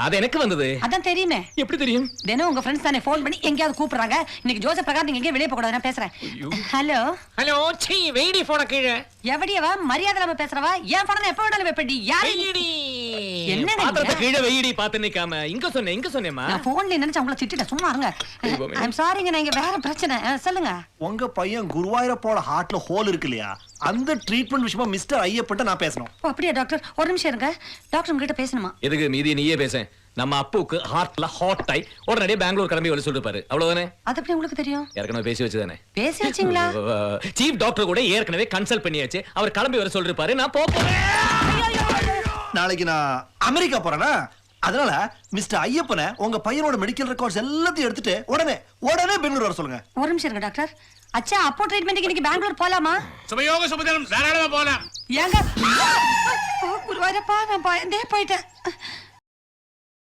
அது எனக்கு வந்தது. அதான் தெரியுமே. எப்படி தெரியும்? தினம் உங்க ஃப்ரெண்ட்ஸ் தானே ஃபோன் பண்ணி எங்கயாவது கூப்பிடுறாங்க. இன்னைக்கு ஜோசப் பிரகாஷ் நீங்க எங்க வெளிய போக கூடாது, நான் பேசுறேன். ஹலோ ஹலோ, சீ வெயிடி போன கீழ. எவடியவா மரியாதை இல்லாம பேசுறவா? ஏன் போன எப்ப வேணாலும் வெப்படி. யாரு வெயிடி? என்னங்க பாத்திரத்தை கீழ வெயிடி பாத்து நிக்காம இங்க சொன்னேம்மா. நான் போன்ல நினைச்சு உங்களை திட்டிட்டேன். சும்மா இருங்க. ஐ அம் சாரிங்க, நான் இங்க வேற பிரச்சனை. சொல்லுங்க. உங்க பையன் குருவாயூரப்போட ஹார்ட்ல ஹோல் இருக்கு இல்லையா, அந்த ட்ரீட்மெண்ட் விஷயமா மிஸ்டர் ஐயப்பட்ட நான் பேசணும். ஓ அப்படியே டாக்டர், ஒரு நிமிஷம் இருங்க. டாக்டர் உங்ககிட்ட பேசணுமா? எதுக்கு மீதி நீயே பேச. நம்ம அப்புக்கு ஹார்ட்ல ஹாட் ஆயி உடனே பெங்களூர் கிளம்பி வர சொல்லிருப்பாரு. அவ்வளவுதானே? அது எப்படி உங்களுக்கு தெரியும்? ஏற்கனவே பேசி வச்சுதானே. பேசி வச்சீங்களா? சீஃப் டாக்டர் கூட ஏற்கனவே கன்சல்ட் பண்ணியாச்சு. அவர் கிளம்பி வர சொல்லிருப்பாரு. நான் போறேன். நாளைக்கு நான் அமெரிக்கா போறேனா, அதனால மிஸ்டர் ஐயப்பனை உங்க பையனோட மெடிக்கல் ரெக்கார்ட்ஸ் எல்லாத்தையும் எடுத்துட்டு உடனே பெங்களூர் வர சொல்லுங்க. ஒரு நிமிஷம் இருங்க டாக்டர். அச்சா, அப்போ ட்ரீட்மென்ட்க்கு இன்னைக்கு பெங்களூர் போலாமா? சுபயோக சுபதினம் தாராளமா போலாம். ஏங்க குருவாயூரப்பா, நான் பயந்தே போயிட்டேன்.